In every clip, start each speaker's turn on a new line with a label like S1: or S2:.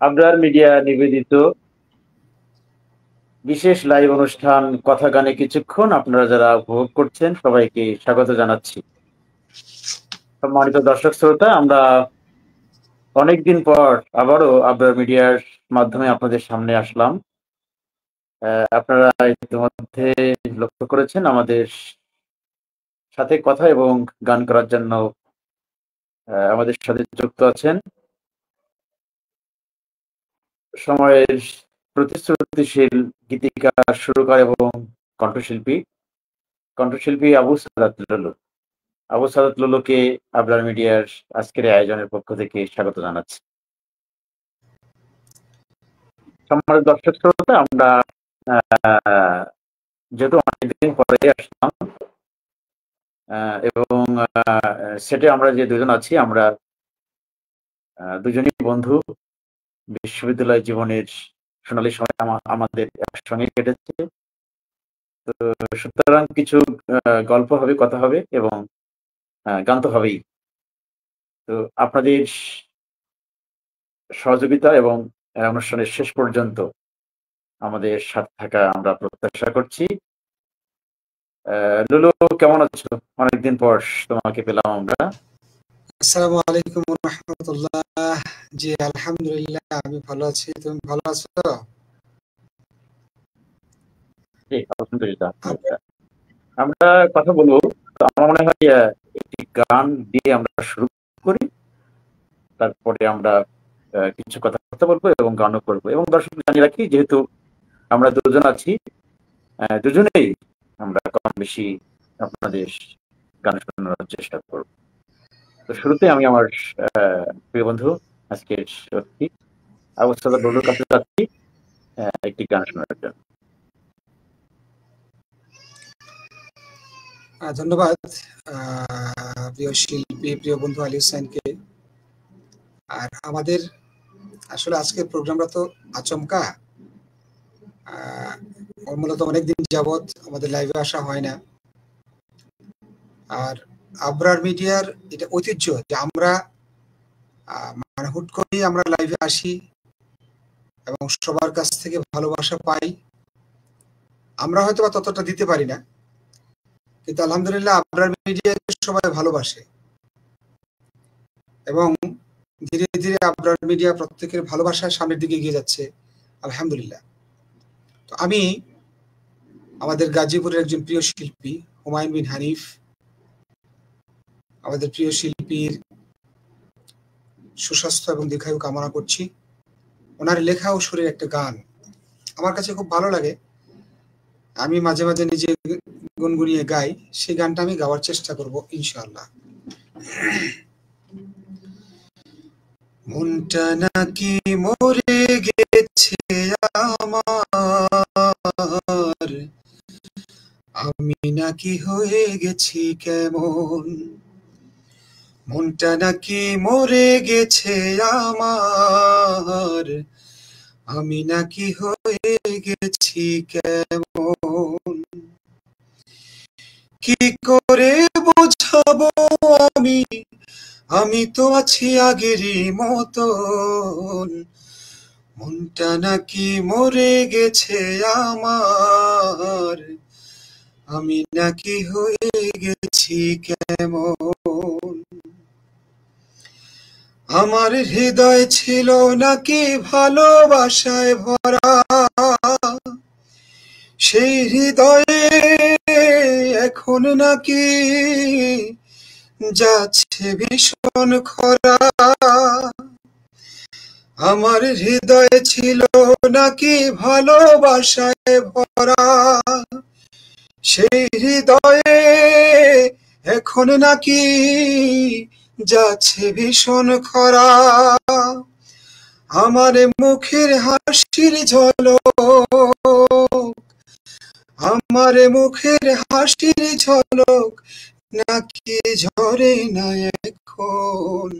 S1: Abrar media নিবেদিত বিশেষ live অনুষ্ঠান কথা গানে কিছুক্ষণ আপনারা যারা উপভোগ করছেন সবাইকে স্বাগত জানাচ্ছি। সম্মানিত দর্শক শ্রোতা, আমরা অনেকদিন পর আবারও আবরার মিডিয়ার মাধ্যমে আপনাদের সামনে আসলাম। আপনারা ইতিমধ্যে লক্ষ্য করেছেন আমাদের সাথে কথা এবং গান করার জন্য আমাদের সাথে যুক্ত আছেন সময়ের প্রতিশ্রুতিশীল গীতিকার, সুরকার এবং কণ্ঠশিল্পী কণ্ঠশিল্পী আবু সাদাত লুলুকে আবরার মিডিয়ার আজকের এই আয়োজনের পক্ষ থেকে স্বাগত জানাচ্ছি। সম্মানিত দর্শক শ্রোতা, আমরা যেহেতু অনেকদিন পরে আসলাম এবং সেটে আমরা যে দুজন আছি আমরা দুজনই বন্ধু। বিশ্ববিদ্যালয় জীবনের সোনালী সময় আমাদের একসঙ্গে কেটেছে। তো সুতরাং কিছু গল্প হবে, কথা হবে এবং গান তো হবেই। তো আপনাদের সহযোগিতা এবং অনুষ্ঠানের শেষ পর্যন্ত আমাদের সাথে থাকা আমরা প্রত্যাশা করছি। লুলু, কেমন আছো? অনেকদিন পর তোমাকে পেলাম আমরা।
S2: আসসালামু আলাইকুম ওয়া রাহমাতুল্লাহ। জি, আলহামদুলিল্লাহ, আমি ভালো আছি। তুমি ভালো আছো?
S1: জি, আলহামদুলিল্লাহ। আমরা কথা বলবো। তো আমার মনে হয় একটি গান দিয়ে আমরা শুরু করি, তারপরে আমরা কিছু কথা বলবো এবং গানও করবো। এবং দর্শক জানিয়ে রাখি, যেহেতু আমরা দুজন আছি, দুজনেই আমরা কম বেশি আপনাদের গান শোনানোর চেষ্টা করব। তো শুরুতে আমি আমার প্রিয় বন্ধু আজকের অতিথি আবু সাদাত লুলুর কাছে যাচ্ছি একটি গান শোনার জন্য।
S2: ধন্যবাদ প্রিয় শিল্পী, প্রিয় বন্ধু আলী হোসেনকে। আর আমাদের আসলে আজকের প্রোগ্রামটা তো আচমকা, মূলত অনেকদিন যাবৎ আমাদের লাইভে আসা হয় না। আর আবরার মিডিয়ার এটা ঐতিহ্য যে আমরা মানে হুট করেই আমরা লাইভে আসি এবং সবার কাছ থেকে ভালোবাসা পাই। আমরা হয়তো বা ততটা দিতে পারি না, কিন্তু আলহামদুলিল্লাহ আবরার মিডিয়াকে সবাই ভালোবাসে এবং ধীরে ধীরে আবরার মিডিয়া প্রত্যেকের ভালোবাসার সামনের দিকে এগিয়ে যাচ্ছে, আলহামদুলিল্লাহ। তো আমি আমাদের গাজীপুরের একজন প্রিয় শিল্পী হুমায়ুন বিন হানিফ, আমাদের প্রিয় শিল্পীর সুস্বাস্থ্য এবং দীর্ঘায়ু কামনা করছি। ওনার লেখা ও সুরের একটা গান আমার কাছে খুব ভালো লাগে। আমি মাঝে মাঝে নিজে গুনগুনিয়ে গাই। সেই গানটা আমি গাওয়ার চেষ্টা করব ইনশাআল্লাহ। মনটা নাকি মরে গেছে আমার, আমি নাকি হয়ে গেছি কেমন। মনটা নাকি মরে গেছে আমার, আমি নাকি হয়ে গেছি কেমন। কি করে বোঝাবো আমি, আমি তো আছি আগেরই মতন। মনটা নাকি মরে গেছে আমার, আমি নাকি হয়ে গেছি কেমন। আমার হৃদয় ছিল নাকি ভালোবাসায় ভরা, সেই হৃদয়ে এখন নাকি যাচ্ছে ভীষণ খরা। আমার হৃদয় ছিল নাকি ভালোবাসায় ভরা, সেই হৃদয়ে এখন নাকি যাচ্ছে ভীষণ খরা। আমার মুখের হাসির ঝলক, আমার মুখের হাসির ঝলক নাকি ঝরে না এখন।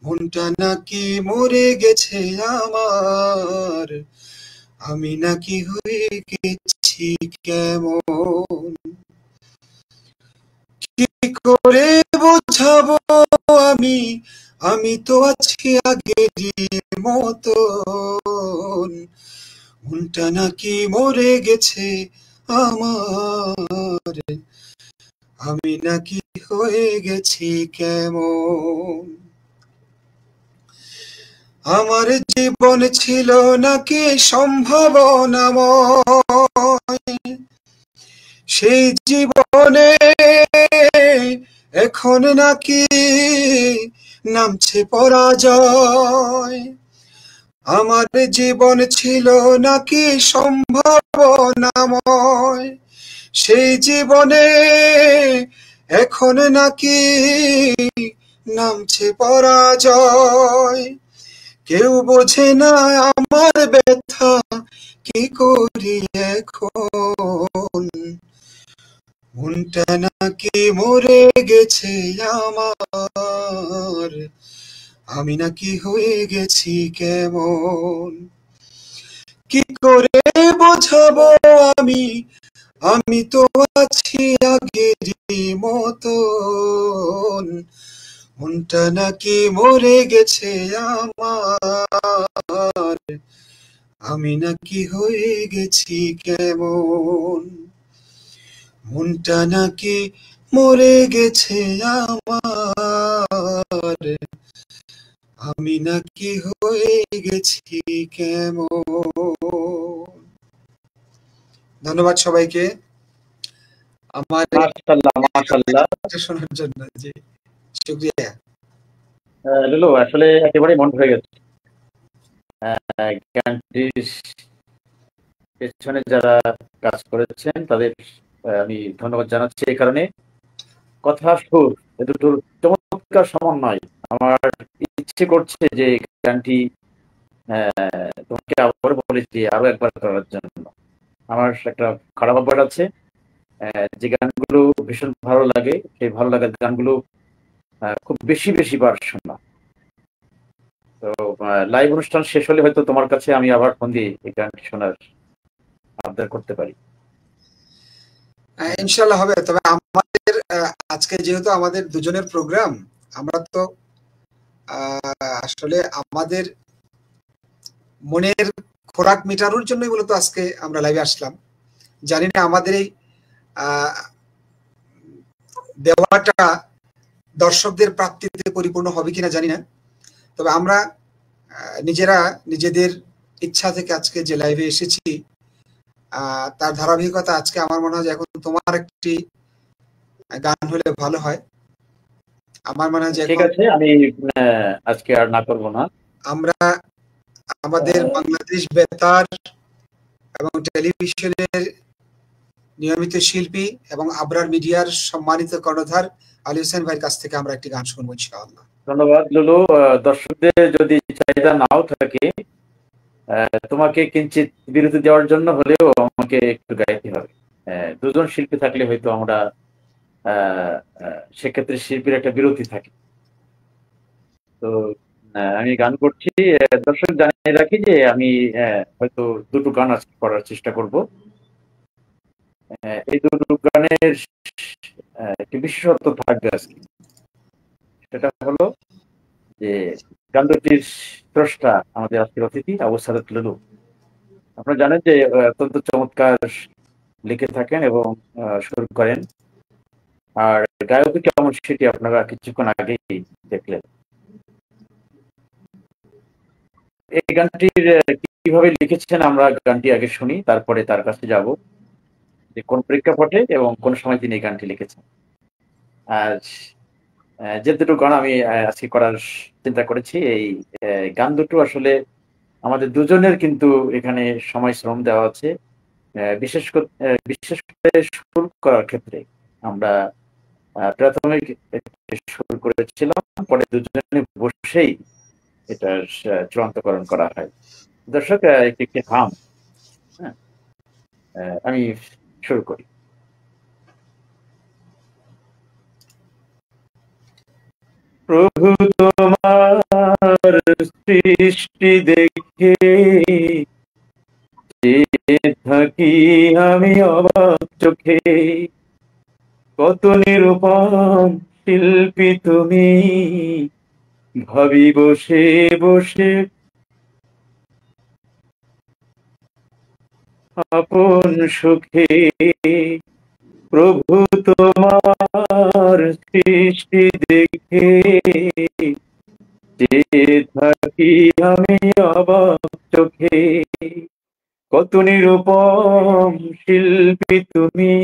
S2: মনটা নাকি মরে গেছে আমার, আমি নাকি হয়ে গেছি কেমন। কি করে বোঝাবো আমি, আমি তো আছি আগেরই মতন, মনটা নাকি মরে গেছে আমার, আমি নাকি হয়ে গেছি কেমন। আমার জীবন ছিল নাকি সম্ভাবনাময়, সেই জীবনে এখন নাকি নামছে পরাজয়। আমার জীবন ছিল নাকি সম্ভাবনাময়, সেই জীবনে এখন নাকি নামছে পরাজয়। কেউ বোঝে না আমার ব্যথা, কি করি এখন, মনটা নাকি মরে গেছে আমার, আমি নাকি হয়ে গেছি কেমন। কি করে বোঝাবো আমি, আমি তো আছি আগেরই মতন, মনটা নাকি মরে গেছে আমার, আমি নাকি হয়ে গেছি কেমন। মনটা নাকি মরে গেছে আমার, আমি নাকি হয়ে গেছি কেমন। ধন্যবাদ সবাইকে আমার
S1: মাশাআল্লাহ মাশাআল্লাহ।
S2: শোনার জন্য। জি শুকরিয়া।
S1: লুলু আসলে একেবারে মন ভরে গেছে। গানটির পেছনে যারা কাজ করেছেন তাদের আমি ধন্যবাদ জানাচ্ছি। এই কারণে কথা সুর এ দুটোর চমৎকার সমন্বয়। আমার ইচ্ছে করছে যে গানটি তোমাকে আবার বলেছি আরো একবার করার জন্য। আমার একটা খারাপ অভ্যাস আছে, যে গানগুলো ভীষণ ভালো লাগে সেই ভালো লাগার গানগুলো খুব বেশি বেশি বার শোনা। তো লাইভ অনুষ্ঠান শেষ হলে হয়তো তোমার কাছে আমি আবার ফোন দিয়ে এই গানটি শোনার আবদার করতে পারি।
S2: ইনশাল্লাহ হবে। তবে আমাদের আজকে যেহেতু আমাদের দুজনের প্রোগ্রাম, আমরা তো আসলে আমাদের মনের খোরাক মেটানোর জন্যই মূলত আজকে আমরা লাইভে আসলাম। জানি না আমাদের এই দেওয়াটা দর্শকদের প্রাপ্তিতে পরিপূর্ণ হবে কিনা জানি না, তবে আমরা নিজেরা নিজেদের ইচ্ছা থেকে আজকে যে লাইভে এসেছি তার ধারাবাহিকতা আজকে আমার মনে হয় যে এখন তোমার একটি গান হলে ভালো হয়। আমার মনে হয় যে
S1: ঠিক আছে, আমি আজকে আর না করবো না।
S2: আমরা আমাদের বাংলাদেশ বেতার এবং টেলিভিশনের নিয়মিত শিল্পী এবং আবরার মিডিয়ার সম্মানিত কর্ণধার আলী হোসেন ভাইয়ের কাছ থেকে আমরা একটি গান শুনবো ইনশাআল্লাহ।
S1: ধন্যবাদ লুলু। দর্শকদের যদি চাহিদা নাও থাকে, তোমাকে কিঞ্চিত বিরতি দেওয়ার জন্য হলেও আমাকে একটু গাইতে হবে। দুজন শিল্পী থাকলে হয়তো আমরা সেক্ষেত্রে শিল্পীর একটা বিরতি থাকে। তো আমি গান করছি। দর্শক জানিয়ে রাখি যে আমি হয়তো দুটো গান আজকে করার চেষ্টা করব। এই দুটো গানের একটি বিশেষত্ব থাকবে আজকে। সেটা হলো যে গান দুটির স্রষ্টা আমাদের আজকের অতিথি আবু সাদাত লুলু। আপনারা জানেন যে অত্যন্ত চমৎকার লিখে থাকেন এবং সুর করেন। আর গায়ক কেমন সেটি আপনারা কিছুক্ষণ আগেই দেখলেন। এই গানটির কিভাবে লিখেছেন আমরা গানটি আগে শুনি, তারপরে তার কাছে যাব যে কোন প্রেক্ষাপটে এবং কোন সময় তিনি এই গানটি লিখেছেন। আর যে দুটো গান আমি আজকে করার চিন্তা করেছি, এই গান দুটো আসলে আমাদের দুজনের কিন্তু এখানে সময় শ্রম দেওয়া আছে। বিশেষ করে সুর করার ক্ষেত্রে আমরা প্রাথমিক শুরু করেছিলাম, পরে দুজনে বসেই এটার চূড়ান্তকরণ করা হয়। দর্শক একটি হাম, হ্যাঁ, আমি শুরু করি। প্রভু তোমার সৃষ্টি দেখে থাকি আমি অবাক চোখে, কত নিরূপম শিল্পী তুমি, ভাবি বসে বসে আপন সুখে, প্রভু তোমার সৃষ্টি দেখে চেয়ে থাকি আমি অবাক চোখে। কত নিরূপম শিল্পী তুমি,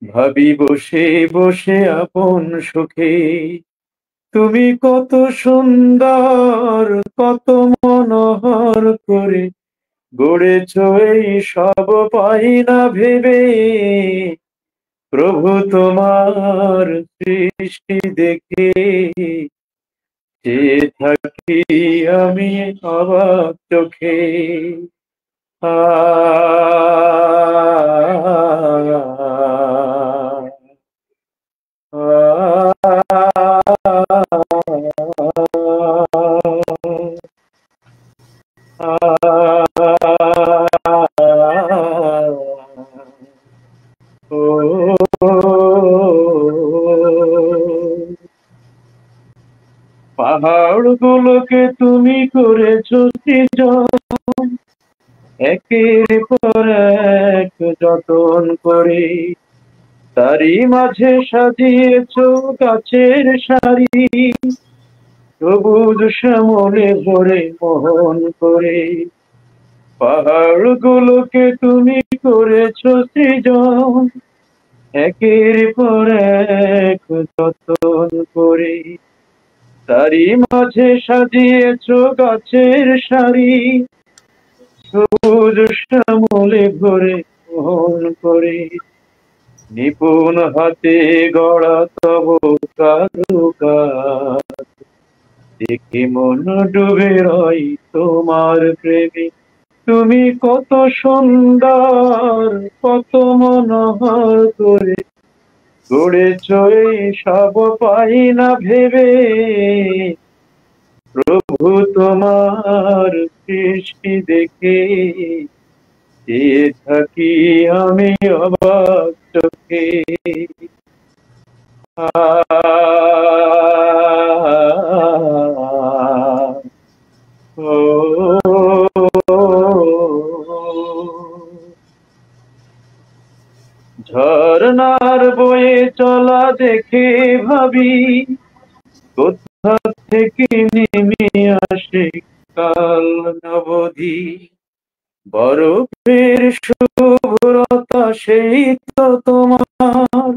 S1: ভাবি বসে বসে আপন সুখে। তুমি কত সুন্দর, কত মনোহর করে গড়েছ এই সব পাই না ভেবে। প্রভু তোমার সৃষ্টি দেখে চেয়ে থাকি আমি অবাক চোখে। আ পাহাড় গুলোকে তুমি করেছো সৃজন, একের পর এক যতন করে। তারই মাঝে সাজিয়েছো গাছের সারি, সবুজ শ্যামলে ভরে মোহন করে। পাহাড় গুলোকে তুমি করেছো সৃজন, একের পর এক যতন করে। তারই মাঝে সাজিয়েছো গাছের সারি, সবুজ শ্যামলে ভরে মোহন করে। নিপুণ হাতে গড়া তব কারুকাজ, দেখে মন ডুবে রই তোমার প্রেমে। তুমি কত সুন্দর, কত মনোহর করে গড়েছ এই সব পাই না ভেবে। প্রভু তোমার সৃষ্টি দেখে চেয়ে থাকি আমি অবাক চোখে। ঝর্ণার বয়ে চলা দেখে ভাবি, কোথা থেকে নেমে আসে কাল নবধি। বরফের শুভ্রতা সেই তো তোমার,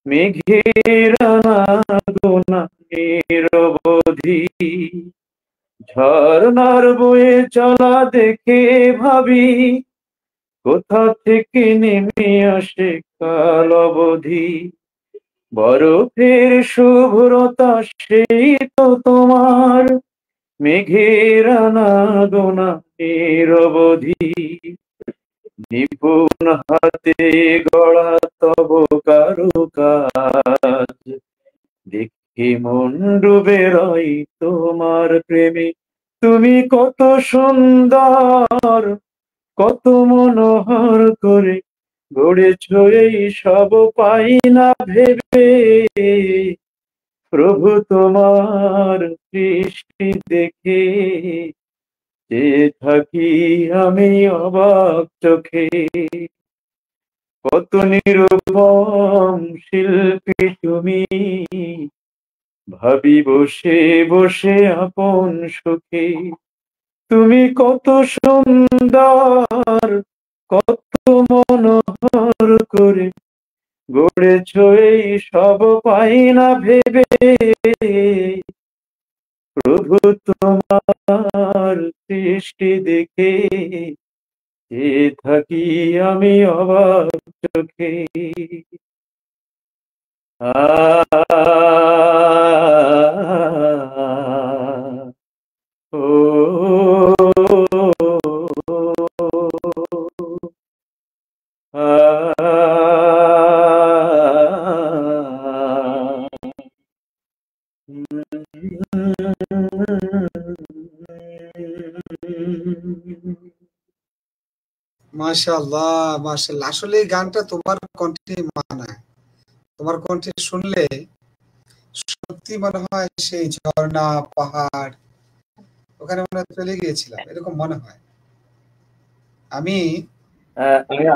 S1: মেঘের আনাগোনা নিরবধি। ঝর্ণার বয়ে চলা দেখে ভাবি, কোথা থেকে নেমে আসে কাল অবধি। বরফের শুভ্রতা সেই তো তোমার, মেঘের আনাগোনা নিরবধি। নিপুণ হাতে গড়া তব কারুকাজ, দেখে মন ডুবে রই তোমার প্রেমে। তুমি কত সুন্দর, কত মনোহর করে গড়েছ এই সব পাই না ভেবে। প্রভু তোমার সৃষ্টি দেখে চেয়ে থাকি আমি অবাক চোখে। কত নিরূপম শিল্পী তুমি, ভাবি বসে বসে আপন সুখে। তুমি কত সুন্দর, কত মনোহর করে গড়েছ এই সব পাই না ভেবে। প্রভু তোমার সৃষ্টি দেখে চেয়ে থাকি আমি অবাক চোখে।
S2: মাশাআল্লাহ, মাশাআল্লাহ। আসলে এই গানটা তোমার কণ্ঠে মানায়। তোমার কণ্ঠে শুনলে সত্যি মনে হয় সেই ঝর্ণা পাহাড় ওখানে মনে হয় চলে গিয়েছিলাম, এরকম মনে হয়। আমি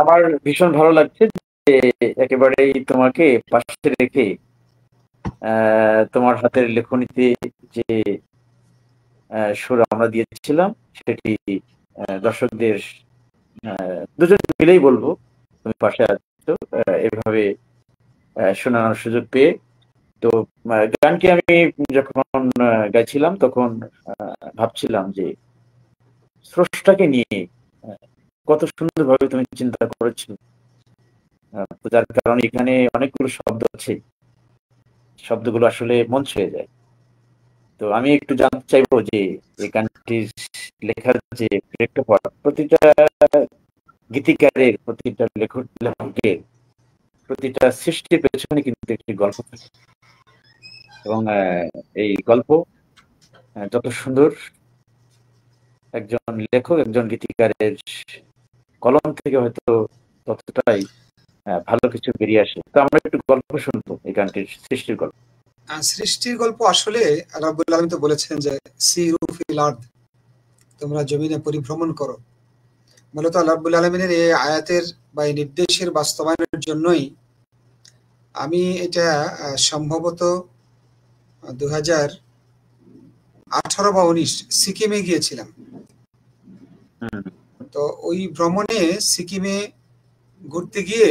S1: আমার ভীষণ ভালো লাগছে যে একেবারেই তোমাকে পাশে রেখে তোমার হাতের লেখনীতে যে সুর আমরা দিয়েছিলাম সেটি দর্শকদের দুজন মিলেই বলবো তুমি পাশে আছো এভাবে শোনানোর সুযোগ পেয়ে। তো গানটি আমি যখন গাইছিলাম তখন ভাবছিলাম যে স্রষ্টাকে নিয়ে কত সুন্দরভাবে তুমি চিন্তা করেছো। তো যার কারণে এখানে অনেকগুলো শব্দ আছে, শব্দগুলো আসলে মন ছুঁয়ে যায়। তো আমি একটু জানতে চাইবো যে এই গানটির লেখার যে প্রেক্ষাপট, প্রতিটা গীতিকারের, প্রতিটা লেখকের, প্রতিটা সৃষ্টির পেছনে কিন্তু একটি গল্প থাকে এবং এই গল্প যত সুন্দর, একজন লেখক, একজন গীতিকারের কলম থেকে হয়তো ততটাই ভালো কিছু বেরিয়ে আসে। তো আমরা একটু গল্প শুনবো, এই গানটির সৃষ্টির গল্প।
S2: সৃষ্টির গল্প আসলে রাব্বুল আলামিন তো বলেছেন যে সিরু ফিল আরদ, তোমরা জমিনে পরিভ্রমণ করো। মূলত রাব্বুল আলামিনের এই আয়াতের বা এই নির্দেশের বাস্তবায়নের জন্যই আমি এটা সম্ভবত 2018 বা 19 সিকিমে গিয়েছিলাম। তো ওই ভ্রমণে সিকিমে ঘুরতে গিয়ে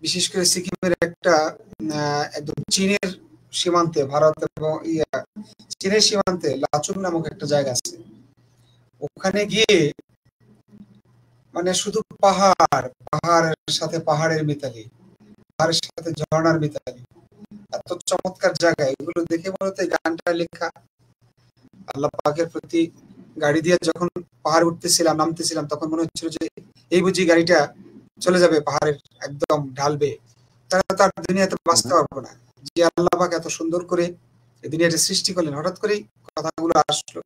S2: বিশেষ করে সিকিমের একটা একদম চীনের সীমান্তে, ভারত এবং চীনের সীমান্তে লাচুং নামক একটা জায়গা আছে। ওখানে গিয়ে মানে শুধু পাহাড়, পাহাড়ের সাথে পাহাড়ের মিতালি, পাহাড়ের সাথে ঝর্ণার মিতালি, এত চমৎকার জায়গা। এগুলো দেখে মূলত গানটা লেখা। আল্লাহ পাকের প্রতি গাড়ি দিয়ে যখন পাহাড় উঠতেছিলাম নামতেছিলাম তখন মনে হচ্ছিল যে এই বুঝি গাড়িটা চলে যাবে পাহাড়ের একদম ঢালবে, তারা তার দুনিয়াতে বাঁচতে পারবো না। যে আল্লাহ পাক এত সুন্দর করে এই দুনিয়াটা সৃষ্টি করলেন, হঠাৎ করেই কথাগুলো আসলো।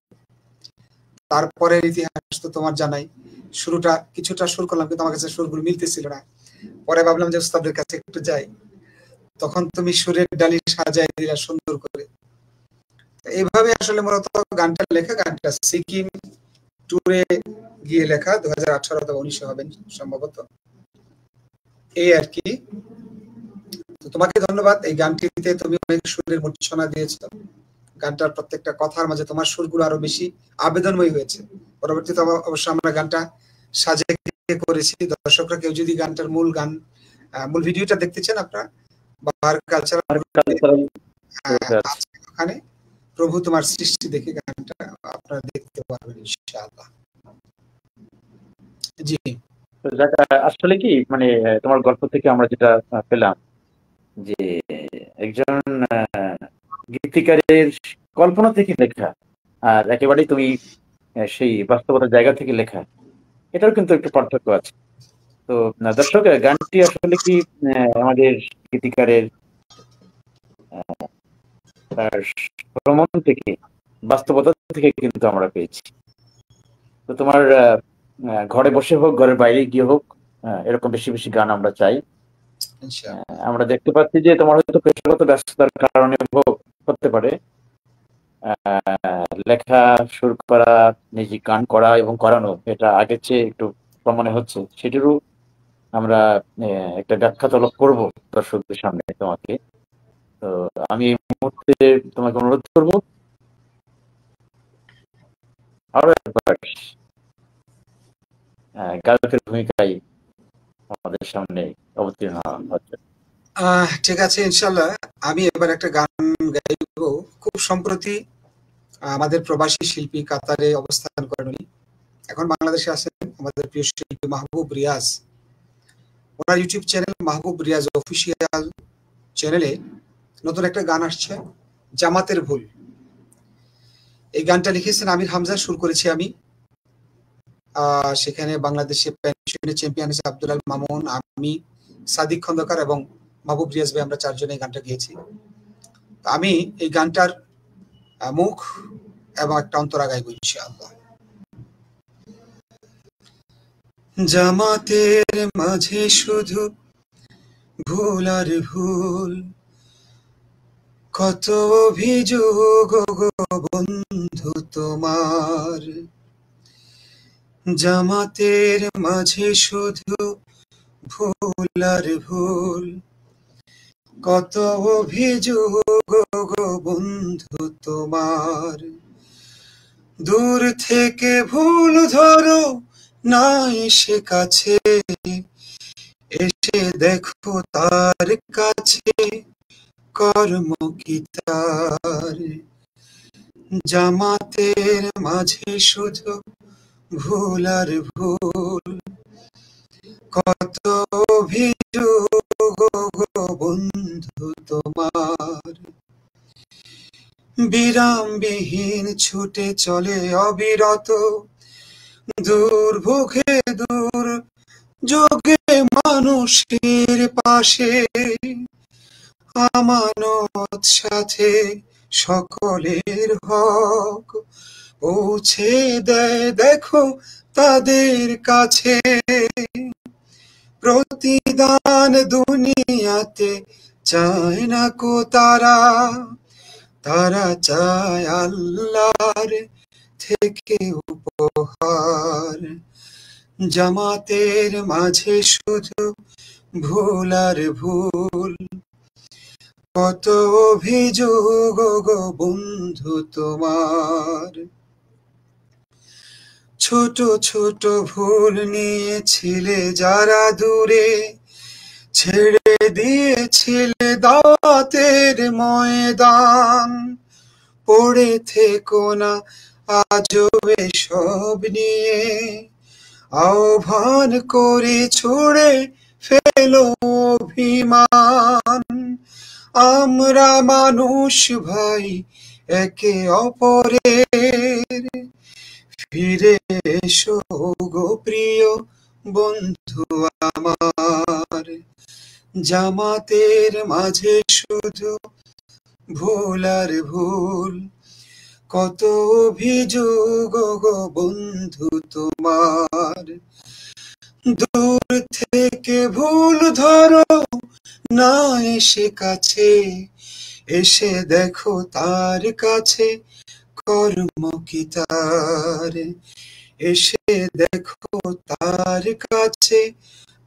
S2: তারপরে ইতিহাস তো তোমার জানাই, শুরুটা কিছুটা সুর করলাম কিন্তু আমার কাছে সুরগুলো মিলতেছিল না। পরে ভাবলাম যে উস্তাদের কাছে একটু যাই, তখন তুমি সুরের ডালি সাজাই দিলা সুন্দর করে। এইভাবে আসলে মূলত গানটা লেখা। গানটা সিকিম ট্যুরে গিয়ে লেখা, 2018 অথবা 19 হবে সম্ভবত, এই আর কি। তো তোমাকে ধন্যবাদ। এই গানটিতে তুমি অনেক সুরের মূর্ছনা দিয়েছো। গানটার প্রত্যেকটা কথার মাঝে তোমার সুরগুলো আরো বেশি আবেদনময় হয়েছে। পরবর্তীতে অবশ্য আমরা গানটা সাজিয়ে করেছি। দর্শকরা কেউ যদি গানটার মূল ভিডিওটা দেখতে চান, আপনারা বাহার কালচারাল ওখানে প্রভু তোমার সৃষ্টি দেখে গানটা আপনারা দেখতে পারবেন ইনশাআল্লাহ। জি,
S1: আসলে কি মানে তোমার গল্প থেকে আমরা যেটা পেলাম যে একজন গীতিকারের কল্পনা থেকে লেখা আর একেবারেই তুমি সেই বাস্তবতার জায়গা থেকে লেখা, এটাও কিন্তু একটু পার্থক্য আছে। তো দর্শক, গানটি আসলে কি আমাদের গীতিকারের তার ভ্রমণ থেকে, বাস্তবতা থেকে কিন্তু আমরা পেয়েছি। তো তোমার ঘরে বসে হোক, ঘরের বাইরে গিয়ে হোক, এরকম বেশি বেশি গান আমরা চাই। আমরা দেখতে পাচ্ছি যে তোমার হয়তো পেশাগত ব্যস্ততার কারণে হতে পারে লেখা, সুর করা, নিজে গান করা এবং করানো এটা আগের চেয়ে একটু কম মনে হচ্ছে। সেটিরও আমরা একটা ব্যাখ্যা তলব করব দর্শকদের সামনে তোমাকে। তো আমি এই মুহূর্তে তোমাকে অনুরোধ করবো আরো একবার গায়কের ভূমিকায় আমাদের সামনে অবতীর্ণ হচ্ছে।
S2: ঠিক আছে, ইনশাল্লাহ আমি এবার একটা গান গাইব। খুব সম্প্রতি আমাদের প্রবাসী শিল্পী কাতারে অবস্থান করেন উনি, এখন বাংলাদেশে আছেন আমাদের প্রিয় শিল্পী মাহবুব রিয়াজ। ওনার ইউটিউব চ্যানেল মাহবুব রিয়াজ অফিসিয়াল চ্যানেলে নতুন একটা গান আসছে, জামাতের ভুল। এই গানটা লিখেছেন আমির হামজা, সুর করেছি আমি। সেখানে বাংলাদেশে চ্যাম্পিয়ন হয়েছে আব্দুল আল মামুন, আমি, সাদিক খন্দকার এবং মাহবুব রিয়াজ ভাই, আমরা চারজনে এই গানটা গেয়েছি। আমি এই গানটার মুখ এবং একটা অন্তরা গাইব ইনশাআল্লাহ। জামাতের মাঝে শুধু ভুল আর ভুল, কত অভিযোগ গো বন্ধু তোমার, জামাতের মাঝে শুধু ভুল আর ভুল। কত অভিযোগ গো বন্ধু তোমার, দূর থেকে ভুল ধরো না এসে কাছে, এসে দেখো তার কাছে কর্ম কি তার। জামাতের মাঝে শুধু ভুল আর ভুল, কত অভিযোগ গো বন্ধু তোমার। বিরামবিহীন ছুটে চলে অবিরত, দুর্ভোগে দূর যোগে মানুষের পাশে, আমানত সাথে সকলের হক পৌঁছে দেয় দেখো তাদের কাছে। প্রতিদান দুনিয়াতে চায় না কো তারা, তারা চায় আল্লাহর থেকে উপহার। জামাতের মাঝে শুধু ভুল আর ভুল, কত অভিযোগ গো বন্ধু তোমার। ছোট ছোট ভুল নিয়েছিলে যারা দূরে, ছেড়ে দিয়েছিলে দাওয়াতের ময়দান। পড়ে থেকো না আজও এসব নিয়ে, আহ্বান করে ছুড়ে ফেলো অভিমান। আমরা মানুষ ভাই একে অপরের, ফিরে এসো গো প্রিয় বন্ধু আমার। জামাতের মাঝে শুধু ভুল আর ভুল, কত অভিযোগ গো বন্ধু তোমার। দূর থেকে ভুল ধরো না এসে কাছে, এসে দেখো তার কাছে কর্ম কি তার। এসে দেখো তার কাছে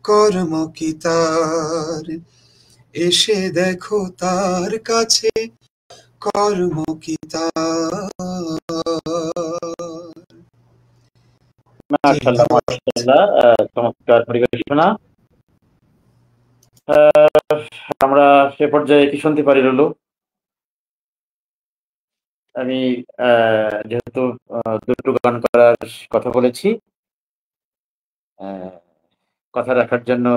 S2: কর্ম কি তার। এসে দেখো তার কাছে কর্ম কি তার।
S1: মাশাআল্লাহ, মাশাআল্লাহ, চমৎকার পরিবেশনা। আমরা সে পর্যায়ে কি শুনতে পারি রুলু? আমি যেহেতু দুটো গান করার কথা বলেছি, কথা রাখার জন্য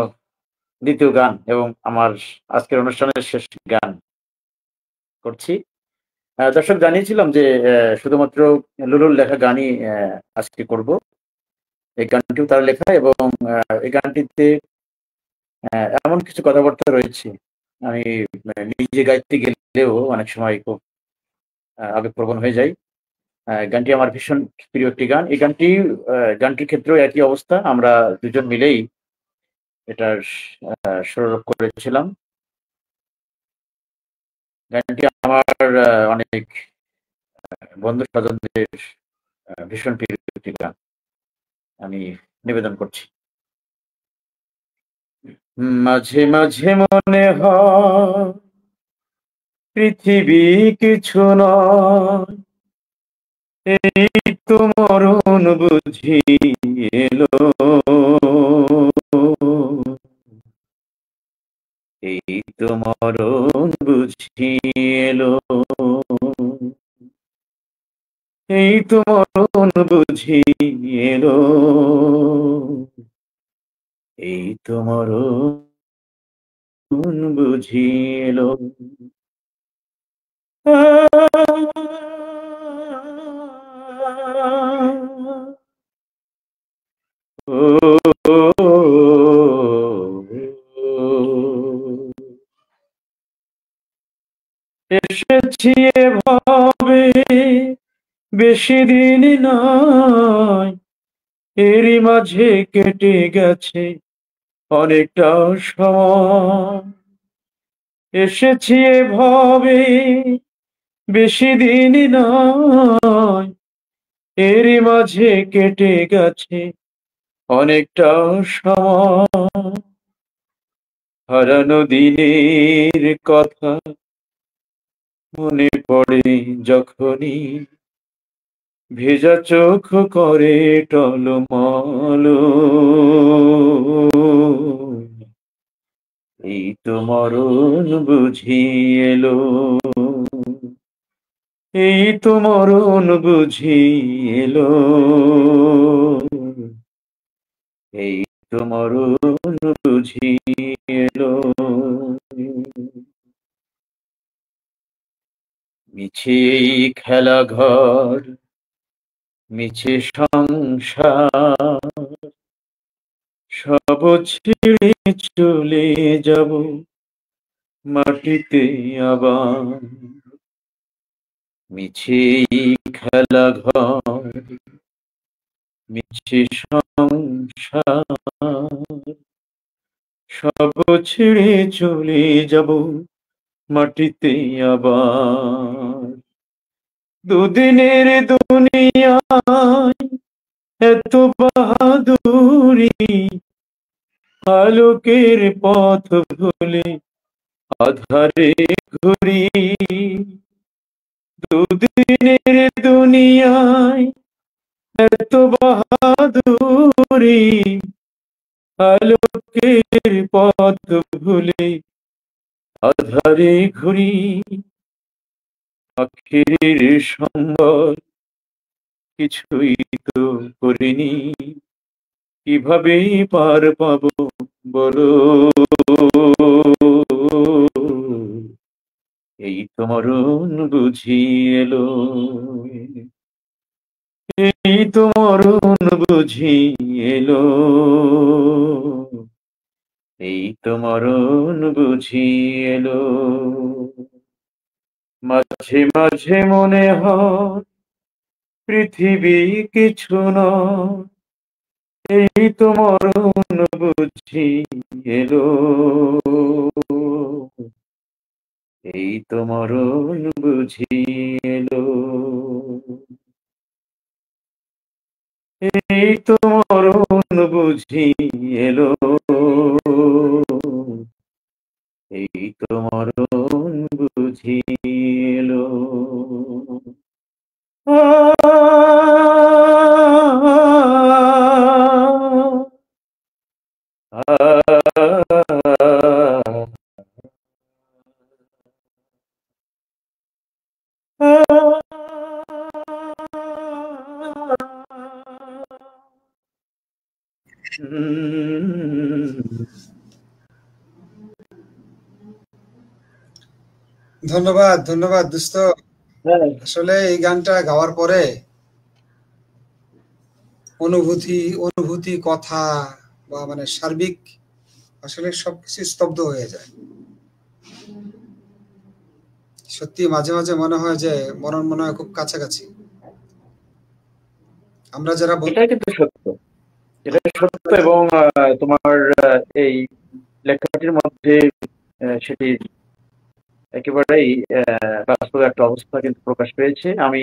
S1: দ্বিতীয় গান এবং আমার আজকের অনুষ্ঠানের শেষ গান করছি। দর্শক জানিয়েছিলাম যে শুধুমাত্র লুলুর লেখা গানই আজকে করব। এই গানটিও তার লেখা এবং এই গানটিতে এমন কিছু কথাবার্তা রয়েছে আমি নিজে গাইতে গেলেও অনেক সময় খুব আবেগপ্রবণ হয়ে যাই। গানটি আমার ভীষণ প্রিয় একটি গান। এই গানটির ক্ষেত্রেও একই অবস্থা, আমরা দুজন মিলেই এটার সুরারোপ করেছিলাম। গানটি আমার অনেক বন্ধু স্বজনদের ভীষণ প্রিয় একটি গান, আমি নিবেদন করছি। মাঝে মাঝে মনে হয় পৃথিবী কিছু নয়, এই তো মরণ বুঝি এলো, এই তো মরণ বুঝি এলো, এই তো মরণ বুঝি এলো, এই তো মরণ বুঝি এলো। এসেছি এভাবে বেশি দিন নয়, এরই মাঝে কেটে গেছে অনেকটা সময়। এসেছি এভাবে বেশি দিন নয়, এরই মাঝে কেটে গেছে অনেকটা সময়। হারানো দিনের কথা মনে পড়ে যখনই, ভেজা চোখ করে টলমল। এই তো মরণ বুঝি এলো, এই তো মরণ বুঝি এলো, এই তো মরণ বুঝি এলো। মিছে এই খেলা ঘর, মিছে সংসার, সব ছেড়ে চলে যাব মাটিতে আবার। মিছে এই খেলা ঘর, মিছে সংসার, সব ছেড়ে চলে যাব মাটিতে আবার। দুদিনের দুনিয়ায় এত বাহাদুরি, আলোকের পথ ভুলে আধারে ঘুরি। দুদিনের দুনিয়ায় এত বাহাদুরি, আলোকের পথ ভুলে আধারে ঘুরি। আখের সম্বল কিছুই তো করিনি, কিভাবে পার পাবো বলো। এই তো মরণ বুঝি এলো, এই তো মরণ বুঝি এলো, এই তো মরণ বুঝি এলো। মাঝে মাঝে মনে হয় পৃথিবী কিছু নয়, এই তো মরণ বুঝি এলো, এই তো মরণ বুঝি এলো, এই তো মরণ বুঝি এলো, এই তো মরণ বুঝি এলো।
S2: ধন্যবাদ, ধন্যবাদ দোস্ত। আসলে এই গানটা গাওয়ার পরে অনুভূতি কথা বা মানে সার্বিক আসলে সবকিছু স্তব্ধ হয়ে যায়। সত্যি মাঝে মাঝে মনে হয় যে মরণ মনে হয় খুব কাছাকাছি। আমরা যারা
S1: এটা কিন্তু সত্য, এটা সত্য। এবং তোমার এই লেখাটির মধ্যে সেটি একেবারেই বাস্তব একটা অবস্থা কিন্তু প্রকাশ পেয়েছে। আমি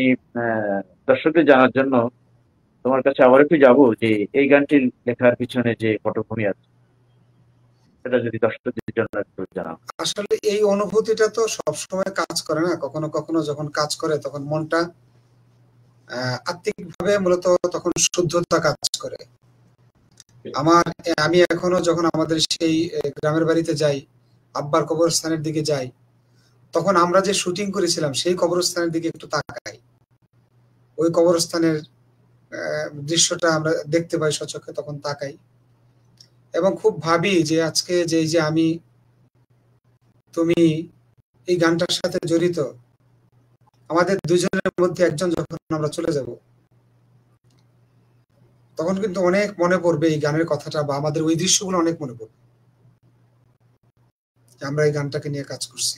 S1: দর্শকদের জানার জন্য তোমার কাছে আবার একটু যাবো যে এই গানটি লেখার পিছনে যে পটভূমি আছে, সেটা যদি দর্শকদের জন্য একটু জানাও।
S2: আসলে এই অনুভূতিটা তো সবসময় কাজ করে না, কখনো কখনো যখন কাজ করে তখন মনটা আত্মিকভাবে মূলত তখন শুদ্ধতা কাজ করে। আমি এখনো যখন আমাদের সেই গ্রামের বাড়িতে যাই, আব্বার কবরস্থানের দিকে যাই, তখন আমরা যে শুটিং করেছিলাম সেই কবরস্থানের দিকে একটু তাকাই। ওই কবরস্থানের দৃশ্যটা আমরা দেখতে পাই সচক্ষে, তখন তাকাই এবং খুব ভাবি যে আজকে যে আমি তুমি এই গানটার সাথে জড়িত, আমাদের দুজনের মধ্যে একজন যখন আমরা চলে যাব, তখন কিন্তু অনেক মনে পড়বে এই গানের কথাটা, বা আমাদের ওই দৃশ্যগুলো অনেক মনে পড়বে, আমরা এই গানটাকে নিয়ে কাজ করছি।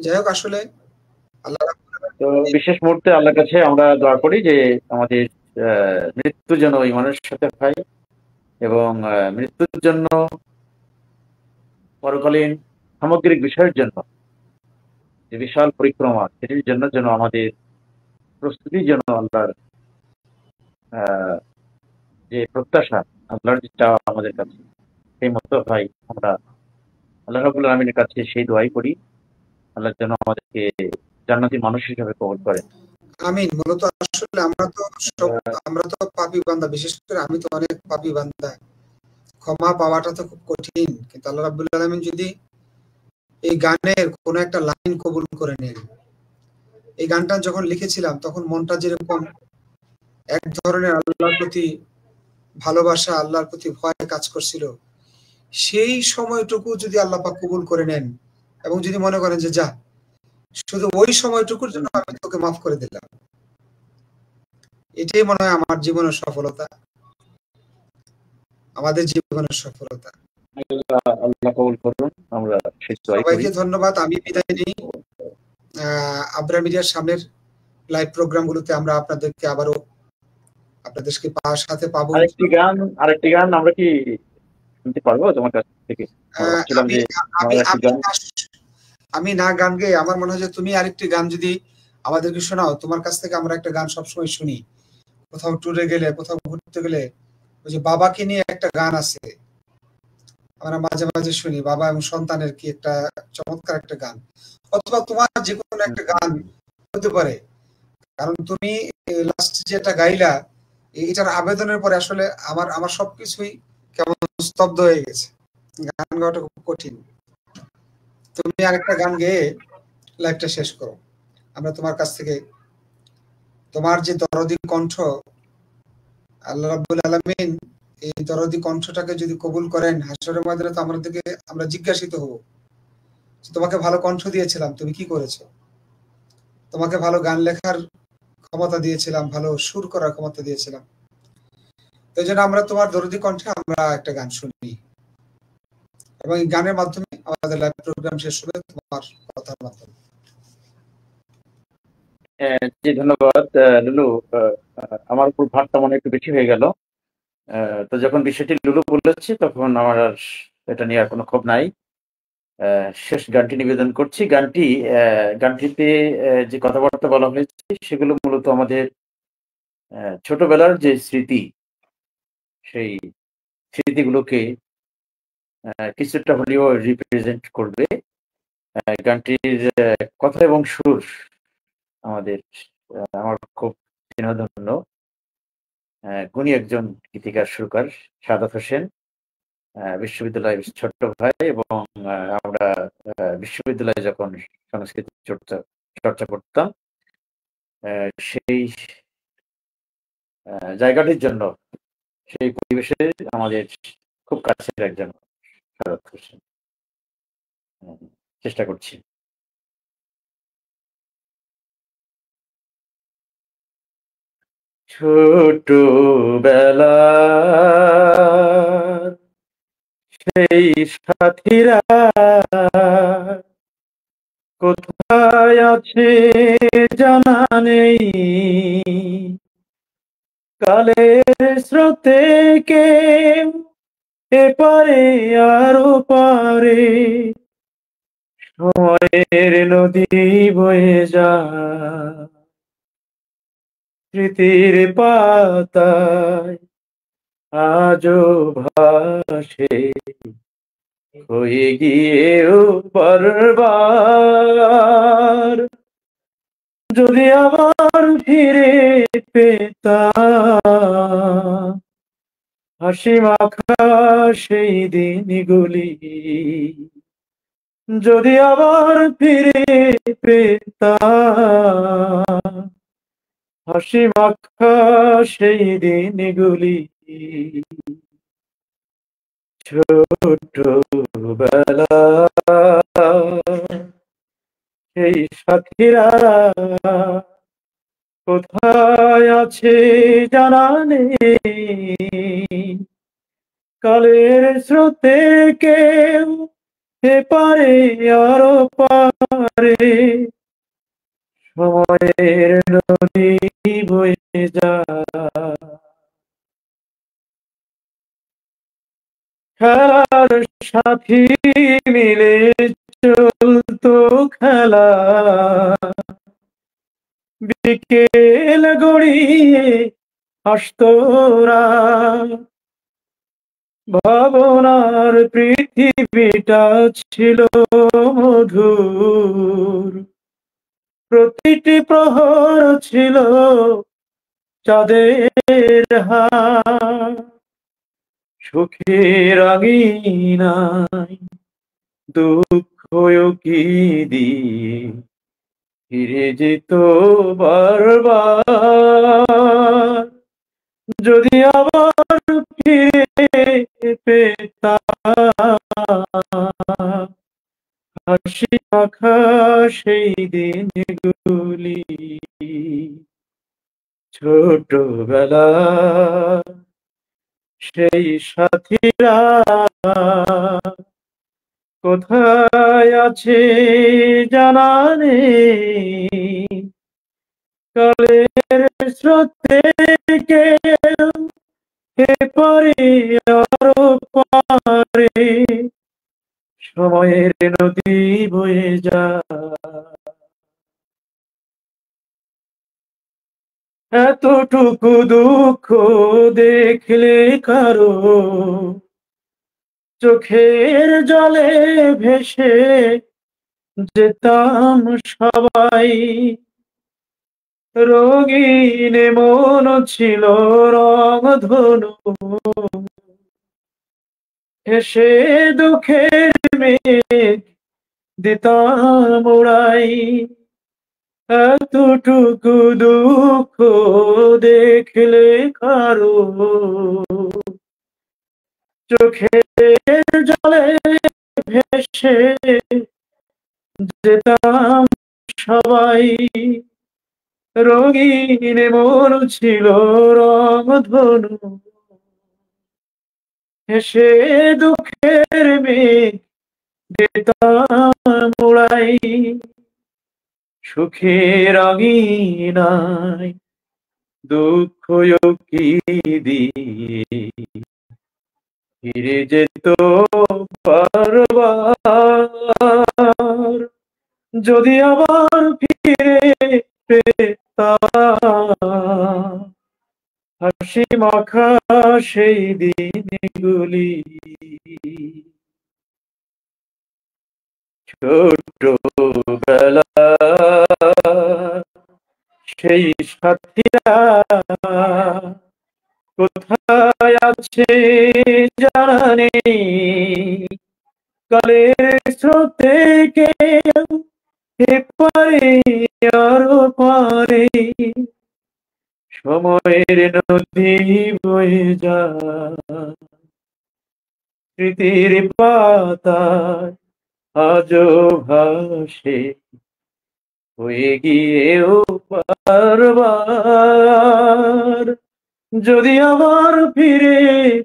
S2: যাই হোক, আসলে আল্লাহ
S1: তো বিশেষ মুহূর্তে আল্লাহর কাছে আমরা দোয়া করি যে আমাদের মৃত্যু যেন ওই মানুষের সাথে হয়, এবং মৃত্যুর জন্য পরকালীন সামগ্রিক বিষয়ের জন্য যে বিশাল পরিক্রমা, সেটির জন্য যেন আমাদের প্রস্তুতি যেন আল্লাহর যে প্রত্যাশা, আল্লাহর যে চাওয়া আমাদের কাছে, সেই মতো হয় আমরা আল্লাহ রাব্বুল আলামিনের কাছে সেই দোয়াই করি, আল্লাহ যেন আমাদেরকে জান্নাতি মানুষ হিসেবে কবুল করেন।
S2: আমিন। মূলত আসলে আমরা তো পাপী বান্দা, বিশেষ করে আমি তো অনেক পাপী বান্দা। ক্ষমা পাওয়াটা তো খুব কঠিন, কিন্তু আল্লাহ রাব্বুল আলামিন যদি এই গানের কোনো একটা লাইন কবুল করে নেন। এই গানটা যখন লিখেছিলাম তখন মনটা যেরকম এক ধরনের আল্লাহর প্রতি ভালোবাসা, আল্লাহর প্রতি ভয় কাজ করছিল, সেই সময়টুকু যদি আল্লাহ পাক কবুল করে নেন এবং যদি মনে করেন যে যা, শুধু ওই সময়টুকুর জন্য আমি তোকে মাফ করে দিলাম, এটাই মনে হয় আমার জীবনের সফলতা, আমাদের জীবনের সফলতা।
S1: আল্লাহ কবুল করুন, আমরা সেই দোয়াই করি।
S2: সবাইকে ধন্যবাদ। আমি বিদায় নিই। আবরার মিডিয়ার সামনের লাইভ প্রোগ্রামগুলোতে আমরা আপনাদেরকে আবারও আপনাদেরকে সাথে পাবো।
S1: আরেকটি গান আমরা কি শুনতে পারবো তোমার কাছ থেকে?
S2: আমি না গান গেয়ে আমার মনে হয় যে তুমি আরেকটি গান যদি আমাদেরকে শোনাও, তোমার কাছ থেকে আমরা একটা গান সবসময় শুনি, কোথাও ট্যুরে গেলে, কোথাও ঘুরতে গেলে। ওই যে বাবাকে নিয়ে একটা গান আছে, আমরা মাঝে মাঝে শুনি, বাবা এবং সন্তানের কি একটা চমৎকার একটা গান, অথবা তোমার যে কোনো একটা গান হতে পারে। কারণ তুমি লাস্ট যেটা গাইলা, এটার আবেদনের পরে আসলে আমার সবকিছুই কেমন স্তব্ধ হয়ে গেছে। গান গাওয়াটা খুব কঠিন। তুমি আরেকটা গান গেয়ে লাইভটা শেষ করো। আমরা তোমার কাছ থেকে তোমার যে দরদি কণ্ঠ, আল্লাহ রাব্বুল আলামিন এই দরদি কণ্ঠটাকে যদি কবুল করেন, হাসরের ময়দানে তো আমরা জিজ্ঞাসিত হব, তোমাকে ভালো কণ্ঠ দিয়েছিলাম, তুমি কি করেছো? তোমাকে ভালো গান লেখার ক্ষমতা দিয়েছিলাম, ভালো সুর করার ক্ষমতা দিয়েছিলাম। এই জন্য আমরা তোমার দরদি কণ্ঠে আমরা একটা গান শুনি, এবং এই গানের মাধ্যমে আমাদের লাইভ প্রোগ্রাম শেষ হবে তোমার কথার মাধ্যমে।
S1: জি, ধন্যবাদ লুলু। আমার উপর ভারটা মনে একটু বেশি হয়ে গেল। তো যখন বিষয়টি লুলু বলেছি, তখন আমার আর এটা নিয়ে আর কোনো ক্ষোভ নাই। শেষ গানটি নিবেদন করছি। গানটিতে যে কথাবার্তা বলা হয়েছে, সেগুলো মূলত আমাদের ছোটবেলার যে স্মৃতি, সেই স্মৃতিগুলোকে কিছুটা হলেও রিপ্রেজেন্ট করবে। গানটির কথা এবং সুর আমার খুব স্নেহধন্য গুণী একজন গীতিকার সুরকার সাদাত হোসেন, বিশ্ববিদ্যালয়ের ছোট্ট ভাই, এবং আমরা বিশ্ববিদ্যালয়ে যখন সংস্কৃতি চর্চা করতাম, সেই জায়গাটির জন্য, সেই পরিবেশে আমাদের খুব কাছের একজন সাদাত হোসেন। চেষ্টা করছি। ছোটবেলা সেই সাথীরা কোথায় আছে জানা নেই, কালের স্রোতে কেউ এপারে আর ওপারে, সময়ের নদী বয়ে যায় স্মৃতির পাতায়, আজও ভাসে হয়ে গিয়েও বারবার। যদি আবার ফিরে পেতাম হাসি মাখা সেই দিনগুলি, যদি আবার ফিরে পেতাম হাসি মাখা সেই দিনগুলি, ছোটবেলা সেই সাথীরা কোথায় আছে জানা নেই, কালের স্রোতে কেউ এপারে আর ওপারে, সময়ের নদী বয়ে যায়। খেলার সাথী মিলে চলতো খেলা, বিকেল গড়িয়ে আসতো রাত, ভাবনার পৃথিবীটা ছিল মধুর, প্রতিটি প্রহর ছিল চাঁদের হাত। সুখের আঙিনায় দুঃখ কি দিয়ে ফিরে যেত বারবার, যদি আবার ফিরে পেতাম হাসি মাখা সেই দিনগুলি, ছোটবেলা সেই সাথীরা কোথায় আছে জানা নেই, কালের স্রোতে কেউ এপারে আরো পারে, সময়ের নদী বয়ে যায়। এতটুকু দুঃখ দেখলে কারো চোখের জলে ভেসে যেতাম সবাই, রঙিন মন ছিল রংধনু, হেসে দুঃখের মেঘ দিতাম উড়াই। এতটুকু দুঃখ দেখলে কারো চোখের জলে ভেসে যেতাম সবাই, রঙিন মন ছিল রংধনু, হেসে দুঃখের মেঘ দিতাম উড়াই। সুখের আঙিনায় দুঃখ কি দিয়ে ফিরে যেত বারবার, যদি আবার ফিরে পেতাম হাসি মাখা সেই দিনগুলি, ছোটবেলা সেই সাথীরা কোথায় আছে জানা নেই, কালের স্রোতে কেউ এপারে আরো পারে, সময়ের নদী বয়ে যায়। স্মৃতির পাতায় আজও ভাসে হয়ে গিয়েও বারবার, যদি আবার ফিরে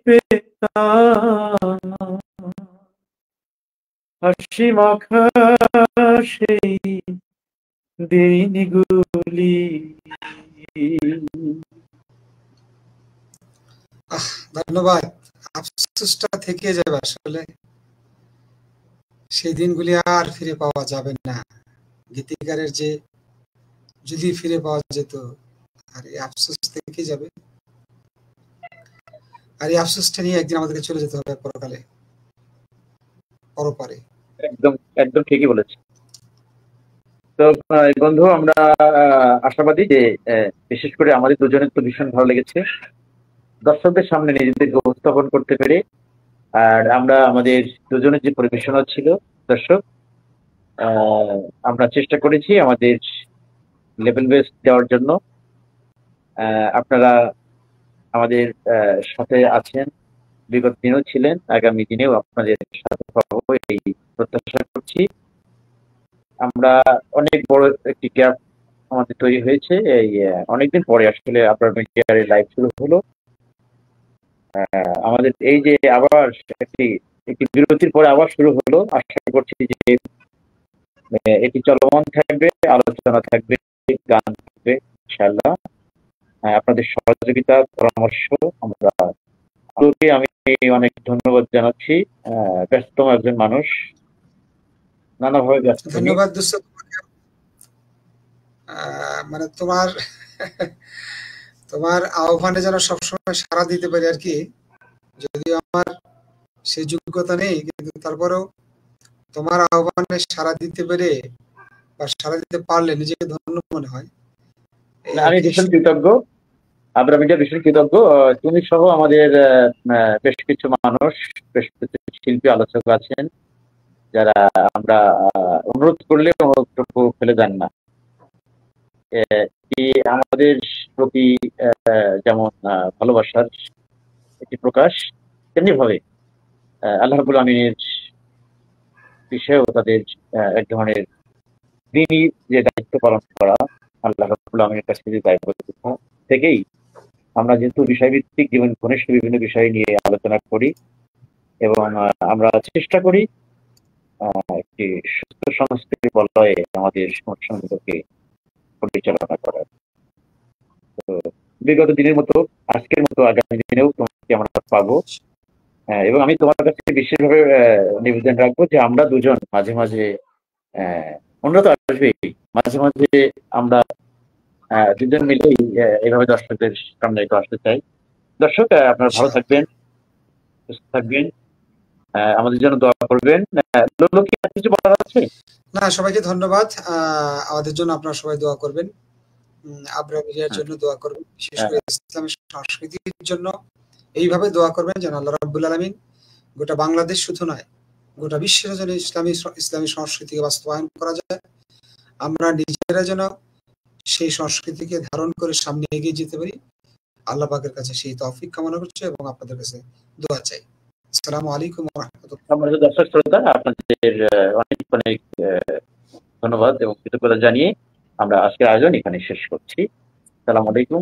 S1: পেতাম হাসি মাখা সেই দিনগুলি।
S2: ধন্যবাদ। আফসোসটা থেকে যাবে, আসলে সেই দিনগুলি আর ফিরে পাওয়া যাবে না। গীতিকারের যে যদি ফিরে পাওয়া যেত, আর এই আফসোস থেকে যাবে, আর এই আফসোসটা নিয়ে একদিন আমাদেরকে চলে যেতে হবে পরকালে, পরপারে।
S1: একদম একদম ঠিকই বলেছি। তো বন্ধু, আমরা আশাবাদী যে বিশেষ করে আমাদের দুজনের তো ভীষণ ভালো লেগেছে দর্শকদের সামনে নিজেদেরকে উপস্থাপন করতে পেরে। আর আমরা আমাদের দুজনের যে পরিবেশনা ছিল দর্শক, আমরা চেষ্টা করেছি আমাদের লেভেল বেস্ট দেওয়ার জন্য। আপনারা আমাদের সাথে আছেন, বিগত দিনেও ছিলেন, আগামী দিনেও আপনাদের সাথে পাবো এই প্রত্যাশা করছি। আমরা অনেক বড় একটি গ্যাপ আমাদের তৈরি হয়েছে, এই অনেকদিন পরে আসলে আপনার মিডিয়ার লাইভ শুরু হলো। আমাদের এই যে আবার একটি একটি বিরতির পরে আবার শুরু হলো, আশা করছি যে এটি চলমান থাকবে, আলোচনা থাকবে, গান থাকবে ইনশাআল্লাহ। আপনাদের সহযোগিতা পরামর্শ আমরা আপনাকে আমি অনেক ধন্যবাদ জানাচ্ছি। ব্যস্ততম একজন মানুষ, নানাভাবে ব্যস্ত তিনি।
S2: ধন্যবাদ দোস্ত তোমাকে। মানে তোমার তোমার আহ্বানে যেন সবসময় সাড়া দিতে পারি আর কি। যদিও আমার সেই যোগ্যতা নেই, কিন্তু তারপরেও তোমার আহ্বানে সাড়া দিতে পেরে বা সাড়া দিতে পারলে নিজেকে ধন্য মনে হয়। এই
S1: না,
S2: আর
S1: আমি
S2: কি।
S1: ভীষণ কৃতজ্ঞ, আবরা মিডিয়া ভীষণ কৃতজ্ঞ। তুমি সহ আমাদের বেশ কিছু মানুষ, বেশ কিছু শিল্পী আলোচক আছেন যারা আমরা অনুরোধ করলে অনুরোধটুকু ফেলে দেন না। এটি আমাদের প্রতি যেমন ভালোবাসার একটি প্রকাশ, তেমনি ভাবে আল্লাহ রাব্বুল আমিনের বিষয়েও তাদের এক ধরনের দিনই যে দায়িত্ব পালন করা, আল্লাহ রাব্বুল আমিনের কাছে যে দায়বদ্ধতা থেকেই আমরা যেহেতু বিষয়ভিত্তিক জীবন ঘনিষ্ঠ বিভিন্ন বিষয় নিয়ে আলোচনা করি এবং আমরা চেষ্টা করি একটি সুস্থ সংস্কৃতির বলয়ে আমাদের অনুষ্ঠানগুলোকে পরিচালনা করার। তো বিগত দিনের মতো আজকের মতো আগামী দিনেও তোমাকে আমরা পাবো, এবং আমি তোমার কাছে বিশেষভাবে নিবেদন রাখবো যে আমরা দুজন মাঝে মাঝে অন্য তো আসবেই, মাঝে মাঝে আমরা দুজন মিলেই এইভাবে দর্শকদের সামনে একটু আসতে চাই। দর্শক, আপনারা ভালো থাকবেন, সুস্থ থাকবেন, আমাদের জন্য দোয়া করবেন। লোলো কি আর কিছু বলার আছে?
S2: না, সবাইকে ধন্যবাদ। আমাদের জন্য আপনারা সবাই দোয়া করবেন, আবরা মিডিয়ার জন্য দোয়া করবেন, বিশেষ করে ইসলামী সংস্কৃতির জন্য এইভাবে দোয়া করবেন যেন আল্লাহ রাব্বুল আলামিন গোটা বাংলাদেশ শুধু নয়, গোটা বিশ্বের জন্য ইসলামী সংস্কৃতিকে বাস্তবায়ন করা যায়। আমরা নিজেরা যেন সেই সংস্কৃতিকে ধারণ করে সামনে এগিয়ে যেতে পারি। আল্লাহ পাকের কাছে সেই তৌফিক কামনা করছি এবং আপনাদের কাছে দোয়া চাই। আসসালামু আলাইকুম ওয়া রাহমাতুল্লাহ।
S1: আমাদের দর্শক শ্রোতা, আপনাদের অনেক অনেক ধন্যবাদ এবং কৃতজ্ঞতা জানিয়ে আমরা আজকের আয়োজন এখানে শেষ করছি। আসসালামু আলাইকুম।